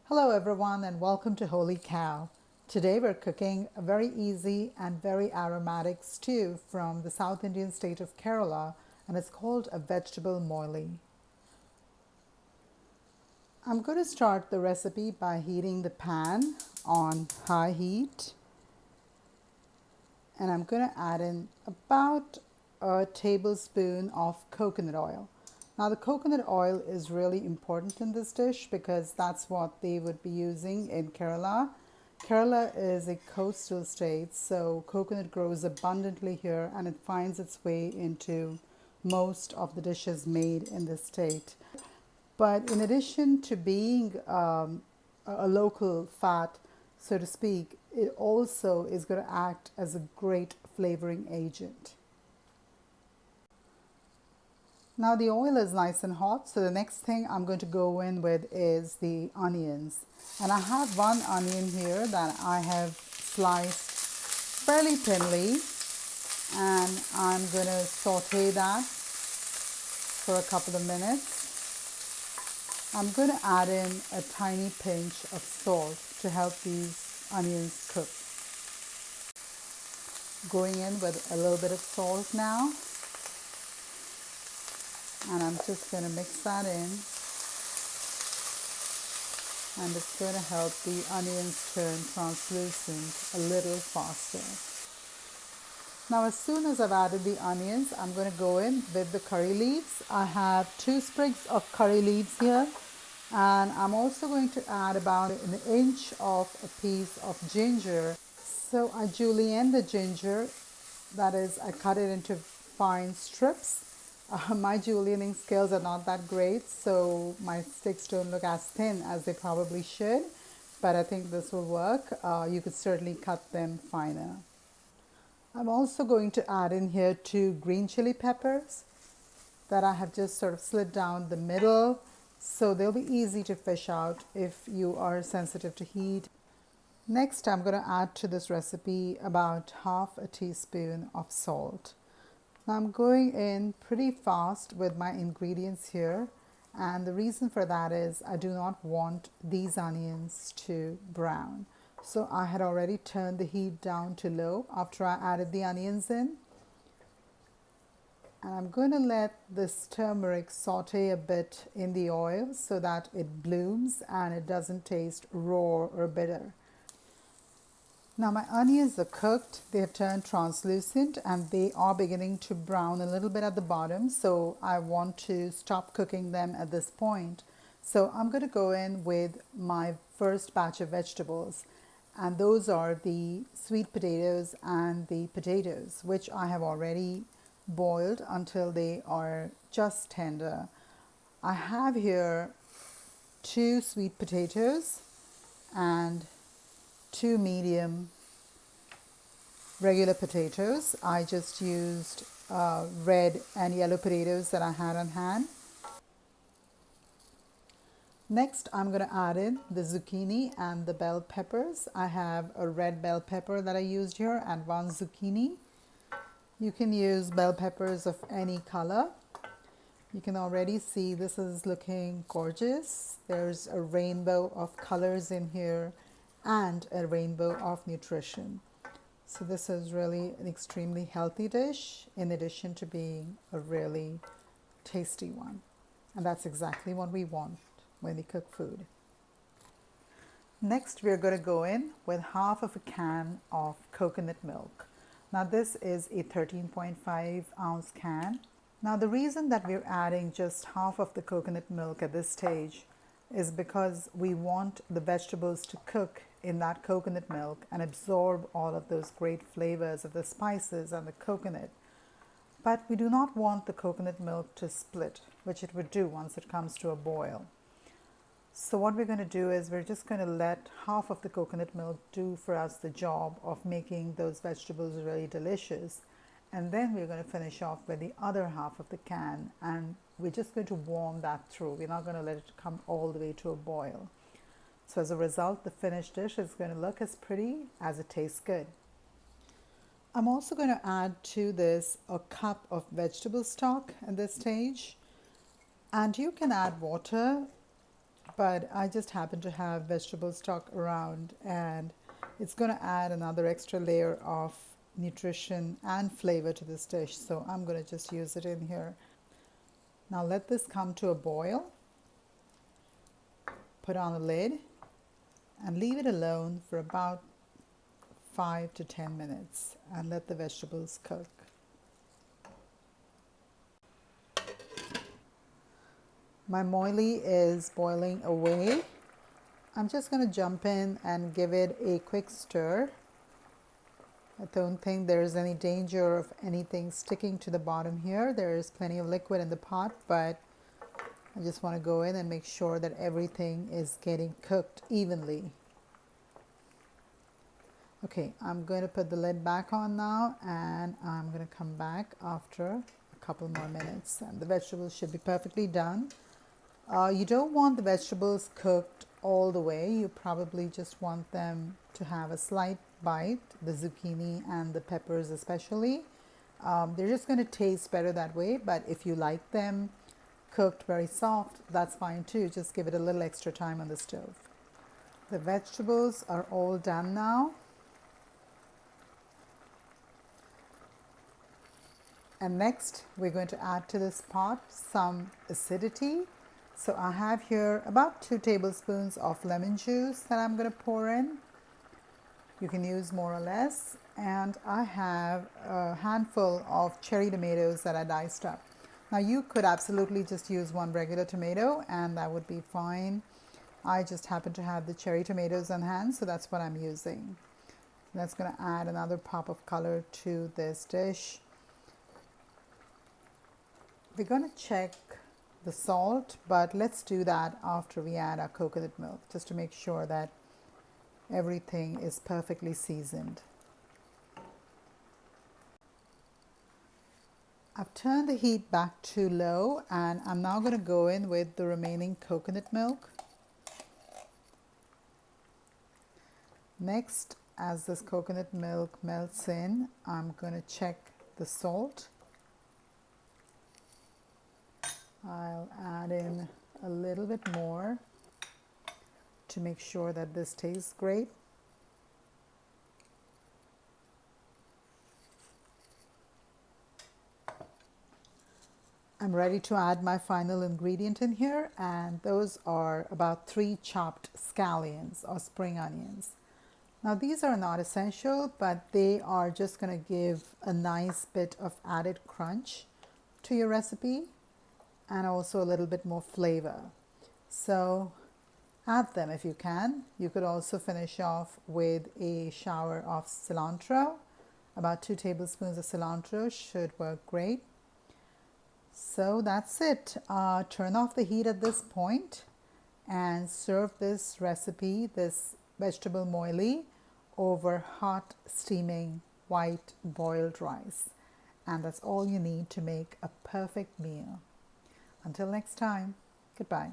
Hello everyone and welcome to Holy Cow. Today we're cooking a very easy and very aromatic stew from the South Indian state of Kerala, and it's called a vegetable moilee. I'm going to start the recipe by heating the pan on high heat, and I'm going to add in about a tablespoon of coconut oil. Now the coconut oil is really important in this dish because that's what they would be using in Kerala. Kerala is a coastal state, so coconut grows abundantly here and it finds its way into most of the dishes made in this state. But in addition to being a local fat, so to speak, it also is going to act as a great flavoring agent. Now the oil is nice and hot, so the next thing I'm going to go in with is the onions. And I have one onion here that I have sliced fairly thinly, and I'm going to saute that for a couple of minutes. I'm going to add in a tiny pinch of salt to help these onions cook. Going in with a little bit of salt now. And I'm just going to mix that in, and it's going to help the onions turn translucent a little faster. Now as soon as I've added the onions, I'm going to go in with the curry leaves. I have 2 sprigs of curry leaves here, and I'm also going to add about an inch of a piece of ginger. So I julienne the ginger, that is, I cut it into fine strips. My julienning skills are not that great, so my sticks don't look as thin as they probably should, but I think this will work. You could certainly cut them finer. I'm also going to add in here 2 green chili peppers that I have just sort of slit down the middle, so they'll be easy to fish out if you are sensitive to heat. Next, I'm going to add to this recipe about half a teaspoon of salt. Now I'm going in pretty fast with my ingredients here, and the reason for that is I do not want these onions to brown. So I had already turned the heat down to low after I added the onions in. And I'm going to let this turmeric saute a bit in the oil so that it blooms and it doesn't taste raw or bitter. Now my onions are cooked, they have turned translucent, and they are beginning to brown a little bit at the bottom, so I want to stop cooking them at this point. So I'm going to go in with my first batch of vegetables, and those are the sweet potatoes and the potatoes, which I have already boiled until they are just tender. I have here 2 sweet potatoes and 2 medium regular potatoes. I just used red and yellow potatoes that I had on hand. Next, I'm going to add in the zucchini and the bell peppers. I have a red bell pepper that I used here and 1 zucchini. You can use bell peppers of any color. You can already see this is looking gorgeous. There's a rainbow of colors in here and a rainbow of nutrition. So this is really an extremely healthy dish in addition to being a really tasty one. And that's exactly what we want when we cook food. Next, we're going to go in with half of a can of coconut milk. Now this is a 13.5 ounce can. Now the reason that we're adding just half of the coconut milk at this stage is because we want the vegetables to cook in that coconut milk and absorb all of those great flavors of the spices and the coconut. But we do not want the coconut milk to split, which it would do once it comes to a boil. So what we're going to do is we're just going to let half of the coconut milk do for us the job of making those vegetables really delicious. And then we're going to finish off with the other half of the can, and we're just going to warm that through. We're not going to let it come all the way to a boil. So as a result, the finished dish is going to look as pretty as it tastes good. I'm also going to add to this a cup of vegetable stock at this stage. And you can add water but I just happen to have vegetable stock around, and it's going to add another extra layer of nutrition and flavor to this dish. So I'm going to just use it in here. Now let this come to a boil. Put on the lid and leave it alone for about 5 to 10 minutes and let the vegetables cook. My moilee is boiling away. I'm just going to jump in and give it a quick stir. I don't think there's any danger of anything sticking to the bottom here. There is plenty of liquid in the pot, but I just want to go in and make sure that everything is getting cooked evenly. Okay, I'm going to put the lid back on now, and I'm going to come back after a couple more minutes, and the vegetables should be perfectly done. You don't want the vegetables cooked all the way. You probably just want them to have a slight bite, the zucchini and the peppers especially. They're just going to taste better that way, but if you like them cooked very soft, that's fine too. Just give it a little extra time on the stove. The vegetables are all done now. And next, we're going to add to this pot some acidity. So I have here about 2 tablespoons of lemon juice that I'm going to pour in. You can use more or less. And I have a handful of cherry tomatoes that I diced up. Now you could absolutely just use one regular tomato and that would be fine. I just happen to have the cherry tomatoes on hand, so that's what I'm using. That's going to add another pop of color to this dish. We're going to check the salt, but let's do that after we add our coconut milk, just to make sure that everything is perfectly seasoned. I've turned the heat back to low, and I'm now going to go in with the remaining coconut milk. Next, as this coconut milk melts in, I'm going to check the salt. I'll add in a little bit more to make sure that this tastes great. I'm ready to add my final ingredient in here, and those are about 3 chopped scallions or spring onions. Now these are not essential, but they are just going to give a nice bit of added crunch to your recipe and also a little bit more flavor. So add them if you can. You could also finish off with a shower of cilantro. About 2 tablespoons of cilantro should work great. So that's it. Turn off the heat at this point and serve this recipe, this vegetable moilee, over hot steaming white boiled rice. And that's all you need to make a perfect meal. Until next time, goodbye.